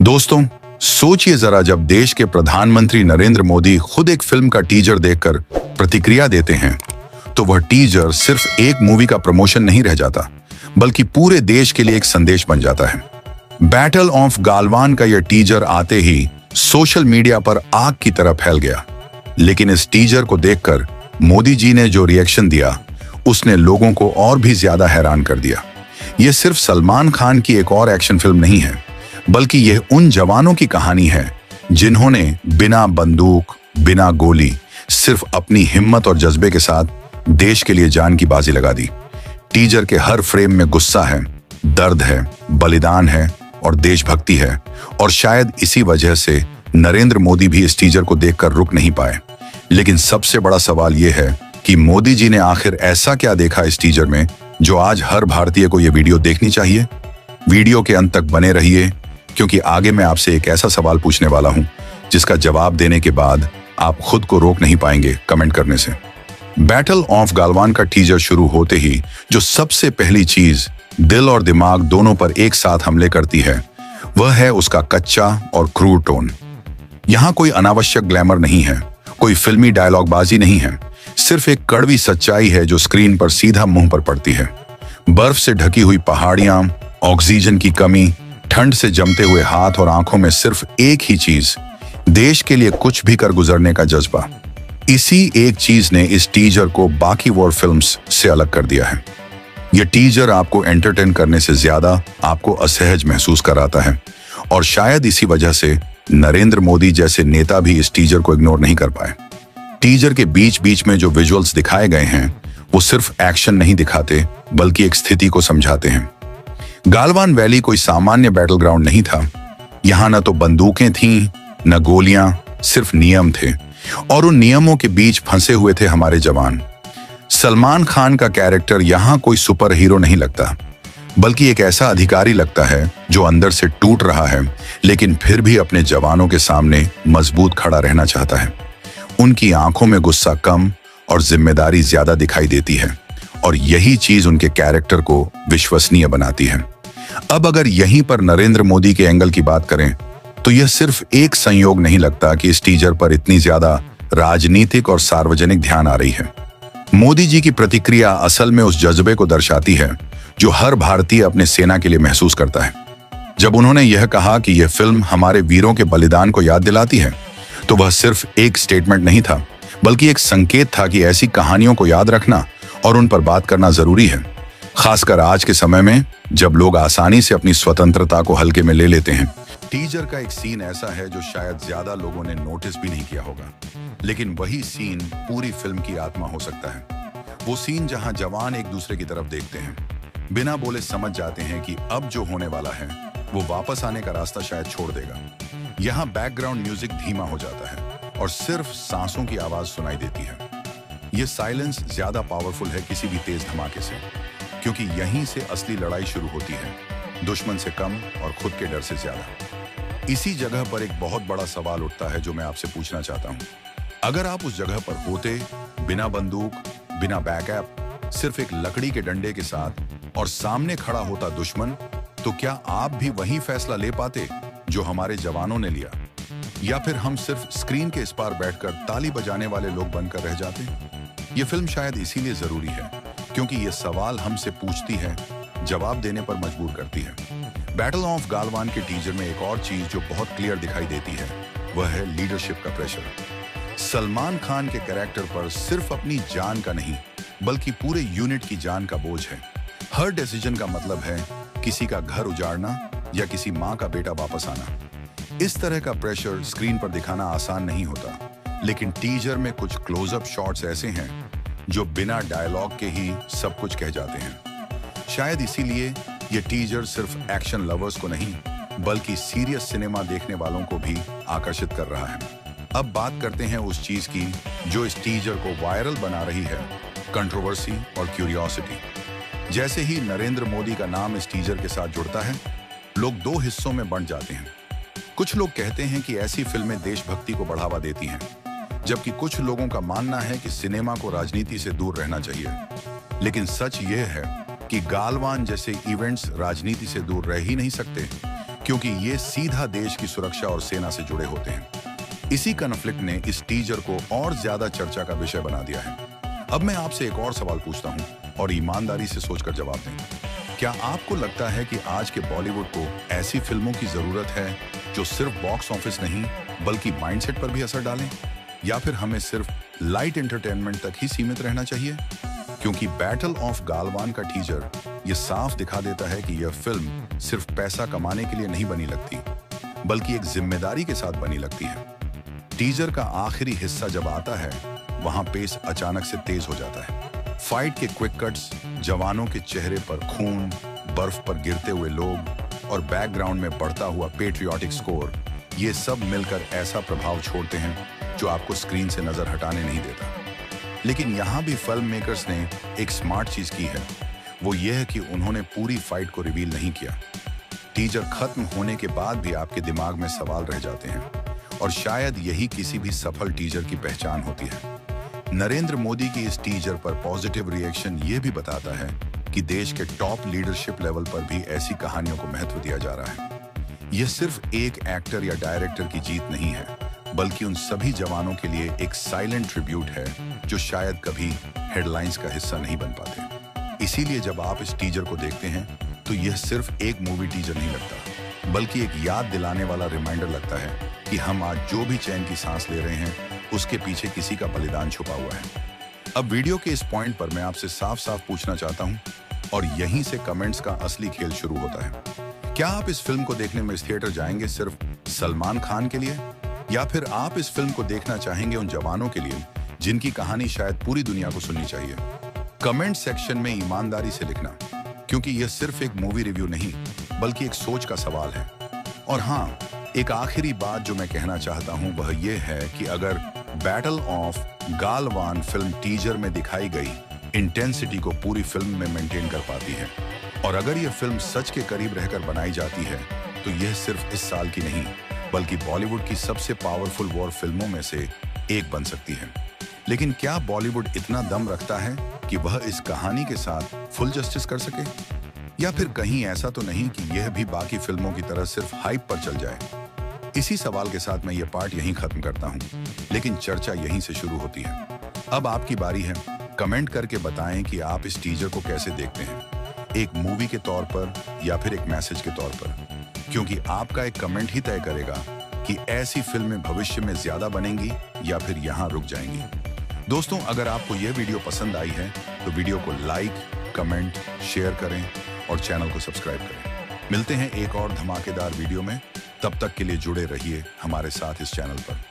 दोस्तों, सोचिए जरा, जब देश के प्रधानमंत्री नरेंद्र मोदी खुद एक फिल्म का टीजर देखकर प्रतिक्रिया देते हैं, तो वह टीजर सिर्फ एक मूवी का प्रमोशन नहीं रह जाता, बल्कि पूरे देश के लिए एक संदेश बन जाता है। बैटल ऑफ गालवान का यह टीजर आते ही सोशल मीडिया पर आग की तरह फैल गया। लेकिन इस टीजर को देखकर मोदी जी ने जो रिएक्शन दिया, उसने लोगों को और भी ज्यादा हैरान कर दिया। यह सिर्फ सलमान खान की एक और एक्शन फिल्म नहीं है, बल्कि यह उन जवानों की कहानी है जिन्होंने बिना बंदूक, बिना गोली, सिर्फ अपनी हिम्मत और जज्बे के साथ देश के लिए जान की बाजी लगा दी। टीजर के हर फ्रेम में गुस्सा है, दर्द है, बलिदान है और देशभक्ति है। और शायद इसी वजह से नरेंद्र मोदी भी इस टीजर को देखकर रुक नहीं पाए। लेकिन सबसे बड़ा सवाल यह है कि मोदी जी ने आखिर ऐसा क्या देखा इस टीजर में जो आज हर भारतीय को यह वीडियो देखनी चाहिए। वीडियो के अंत तक बने रहिए, क्योंकि आगे मैं आपसे एक ऐसा सवाल पूछने वाला हूं जिसका जवाब देने के बाद आप खुद को रोक नहीं पाएंगे कमेंट करने से। बैटल ऑफ गालवान का टीजर शुरू होते ही जो सबसे पहली चीज दिल और दिमाग दोनों पर एक साथ हमले करती है, वह है उसका कच्चा और क्रूर टोन। यहां कोई अनावश्यक ग्लैमर नहीं है, कोई फिल्मी डायलॉगबाजी नहीं है, सिर्फ एक कड़वी सच्चाई है जो स्क्रीन पर सीधा मुंह पर पड़ती है। बर्फ से ढकी हुई पहाड़ियां, ऑक्सीजन की कमी, ठंड से जमते हुए हाथ और आंखों में सिर्फ एक ही चीज, देश के लिए कुछ भी कर गुजरने का जज्बा। इसी एक चीज ने इस टीजर को बाकी वॉर फिल्म्स से अलग कर दिया है। यह टीजर आपको एंटरटेन करने से ज्यादा आपको असहज महसूस कराता है, और शायद इसी वजह से नरेंद्र मोदी जैसे नेता भी इस टीजर को इग्नोर नहीं कर पाए। टीजर के बीच बीच में जो विजुअल्स दिखाए गए हैं, वो सिर्फ एक्शन नहीं दिखाते, बल्कि एक स्थिति को समझाते हैं। गालवान वैली कोई सामान्य बैटल ग्राउंड नहीं था। यहां न तो बंदूकें थीं, न गोलियां, सिर्फ नियम थे, और उन नियमों के बीच फंसे हुए थे हमारे जवान। सलमान खान का कैरेक्टर यहां कोई सुपर हीरो नहीं लगता, बल्कि एक ऐसा अधिकारी लगता है जो अंदर से टूट रहा है, लेकिन फिर भी अपने जवानों के सामने मजबूत खड़ा रहना चाहता है। उनकी आंखों में गुस्सा कम और जिम्मेदारी ज्यादा दिखाई देती है, और यही चीज उनके कैरेक्टर को विश्वसनीय बनाती है। अब अगर यहीं पर नरेंद्र मोदी के एंगल की बात करें, तो यह सिर्फ एक संयोग नहीं लगता कि इस टीजर पर इतनी ज्यादा राजनीतिक और सार्वजनिक ध्यान आ रही है। मोदी जी की प्रतिक्रिया असल में उस जज्बे को दर्शाती है जो हर भारतीय अपने सेना के लिए महसूस करता है। जब उन्होंने यह कहा कि यह फिल्म हमारे वीरों के बलिदान को याद दिलाती है, तो वह सिर्फ एक स्टेटमेंट नहीं था, बल्कि एक संकेत था कि ऐसी कहानियों को याद रखना और उन पर बात करना जरूरी है, खासकर आज के समय में जब लोग आसानी से अपनी स्वतंत्रता को हल्के में ले लेते हैं। टीजर का एक सीन ऐसा है जो शायद ज्यादा लोगों ने नोटिस भी नहीं किया होगा, लेकिन वही सीन पूरी फिल्म की आत्मा हो सकता है। वो सीन जहां जवान एक दूसरे की तरफ देखते हैं, बिना बोले समझ जाते हैं कि अब जो होने वाला है वो वापस आने का रास्ता शायद छोड़ देगा। यहाँ बैकग्राउंड म्यूजिक धीमा हो जाता है और सिर्फ सांसों की आवाज सुनाई देती है। ये साइलेंस ज्यादा पावरफुल है किसी भी तेज धमाके से, क्योंकि यहीं से असली लड़ाई शुरू होती है, दुश्मन से कम और खुद के डर से ज्यादा। इसी जगह पर एक बहुत बड़ा सवाल उठता है जो मैं आपसे पूछना चाहता हूँ। अगर आप उस जगह पर होते, बिना बंदूक, बिना बैकअप, सिर्फ एक लकड़ी के डंडे के साथ, और सामने खड़ा होता दुश्मन, तो क्या आप भी वही फैसला ले पाते जो हमारे जवानों ने लिया, या फिर हम सिर्फ स्क्रीन के इस पार बैठकर ताली बजाने वाले लोग बनकर रह जाते? ये फिल्म शायद इसीलिए जरूरी है, क्योंकि ये सवाल हमसे पूछती है, जवाब देने पर मजबूर करती है। बैटल ऑफ गालवान के टीजर में एक और चीज जो बहुत क्लियर दिखाई देती है, वह है लीडरशिप का प्रेशर। सलमान खान के कैरेक्टर पर सिर्फ अपनी जान का नहीं, बल्कि पूरे यूनिट की जान का बोझ है। हर डिसीजन का मतलब है किसी का घर उजाड़ना या किसी माँ का बेटा वापस आना। इस तरह का प्रेशर स्क्रीन पर दिखाना आसान नहीं होता, लेकिन टीजर में कुछ क्लोजअप शॉट्स ऐसे हैं जो बिना डायलॉग के ही सब कुछ कह जाते हैं। शायद इसीलिए ये टीजर सिर्फ एक्शन लवर्स को नहीं, बल्कि सीरियस सिनेमा देखने वालों को भी आकर्षित कर रहा है। अब बात करते हैं उस चीज की जो इस टीजर को वायरल बना रही है, कंट्रोवर्सी और क्यूरियोसिटी। जैसे ही नरेंद्र मोदी का नाम इस टीजर के साथ जुड़ता है, लोग दो हिस्सों में बंट जाते हैं। कुछ लोग कहते हैं कि ऐसी फिल्में देशभक्ति को बढ़ावा देती हैं, जबकि कुछ लोगों का मानना है कि सिनेमा को राजनीति से दूर रहना चाहिए। लेकिन सच ये है कि गालवान जैसे इवेंट्स राजनीति से दूर रह ही नहीं सकते, क्योंकि ये सीधा देश की सुरक्षा और सेना से जुड़े होते हैं। इसी कॉन्फ्लिक्ट ने इस टीजर को और ज्यादा चर्चा का विषय बना दिया है। अब मैं आपसे एक और सवाल पूछता हूं और ईमानदारी से सोचकर जवाब दें। क्या आपको लगता है कि आज के बॉलीवुड को ऐसी फिल्मों की जरूरत है जो सिर्फ बॉक्स ऑफिस नहीं बल्कि माइंडसेट पर भी असर डालें, या फिर हमें सिर्फ लाइट एंटरटेनमेंट तक ही सीमित रहना चाहिए? क्योंकि बैटल ऑफ गालवान का टीजर ये साफ दिखा देता है कि यह फिल्म सिर्फ पैसा कमाने के लिए नहीं बनी लगती, बल्कि एक जिम्मेदारी के साथ बनी लगती है। टीजर का आखिरी हिस्सा जब आता है, वहां पेस अचानक से तेज हो जाता है। फाइट के क्विक कट्स, जवानों के चेहरे पर खून, बर्फ पर गिरते हुए लोग और बैकग्राउंड में बढ़ता हुआ पेट्रियाटिक स्कोर, ये सब मिलकर ऐसा प्रभाव छोड़ते हैं जो आपको स्क्रीन से नजर हटाने नहीं देता। लेकिन यहाँ भी फिल्म मेकर्स ने एक स्मार्ट चीज की है, वो ये है कि उन्होंने पूरी फाइट को रिवील नहीं किया। टीजर खत्म होने के बाद भी आपके दिमाग में सवाल रह जाते हैं, और शायद यही किसी भी सफल टीजर की पहचान होती है। नरेंद्र मोदी की इस टीजर पर पॉजिटिव रिएक्शन ये भी बताता है कि देश के टॉप लीडरशिप लेवल पर भी ऐसी कहानियों को महत्व दिया जा रहा है। यह सिर्फ एक एक्टर या डायरेक्टर की जीत नहीं है, बल्कि उन सभी जवानों के लिए एक साइलेंट ट्रिब्यूट है जो शायद कभी हेडलाइंस का हिस्सा नहीं बन पाते। इसीलिए जब आप इस टीजर को देखते हैं तो यह सिर्फ एक मूवी टीजर नहीं लगता, बल्कि एक याद दिलाने वाला रिमाइंडर लगता है कि हम आज जो भी चैन की सांस ले रहे हैं उसके पीछे किसी का बलिदान छुपा हुआ है। अब वीडियो के इस पॉइंट पर मैं आपसे साफ साफ पूछना चाहता हूं, और यहीं से कमेंट्स का असली खेल शुरू होता है। क्या आप इस फिल्म को देखने में इस थिएटर जाएंगे सिर्फ सलमान खान के लिए, या फिर आप इस फिल्म को देखना चाहेंगे उन जवानों के लिए जिनकी कहानी शायद पूरी दुनिया को सुननी चाहिए? कमेंट सेक्शन में ईमानदारी से लिखना, क्योंकि यह सिर्फ एक मूवी रिव्यू नहीं बल्कि एक सोच का सवाल है। और हाँ, एक आखिरी बात जो मैं कहना चाहता हूं वह यह है कि अगर battle of Galwan film teaser में दिखाई गई इंटेंसिटी को पूरी फिल्म में मेंटेन कर पाती है, और अगर यह फिल्म सच के करीब रहकर बनाई जाती है, तो यह सिर्फ इस साल की नहीं बल्कि बॉलीवुड की सबसे पावरफुल वॉर फिल्मों में से एक बन सकती है। लेकिन क्या बॉलीवुड इतना दम रखता है कि वह इस कहानी के साथ फुल जस्टिस कर सके, या फिर कहीं ऐसा तो नहीं कि यह भी बाकी फिल्मों की तरह सिर्फ हाइप पर चल जाए? इसी सवाल के साथ मैं यह पार्ट यहीं खत्म करता हूं, लेकिन चर्चा यहीं से शुरू होती है। अब आपकी बारी है, कमेंट करके बताएं कि आप इस टीजर को कैसे देखते हैं, एक मूवी के तौर पर या फिर एक मैसेज के तौर पर, क्योंकि आपका एक कमेंट ही तय करेगा कि ऐसी फिल्में भविष्य में ज्यादा बनेंगी या फिर यहां रुक जाएंगी। दोस्तों, अगर आपको यह वीडियो पसंद आई है तो वीडियो को लाइक, कमेंट, शेयर करें और चैनल को सब्सक्राइब करें। मिलते हैं एक और धमाकेदार वीडियो में, तब तक के लिए जुड़े रहिए हमारे साथ इस चैनल पर।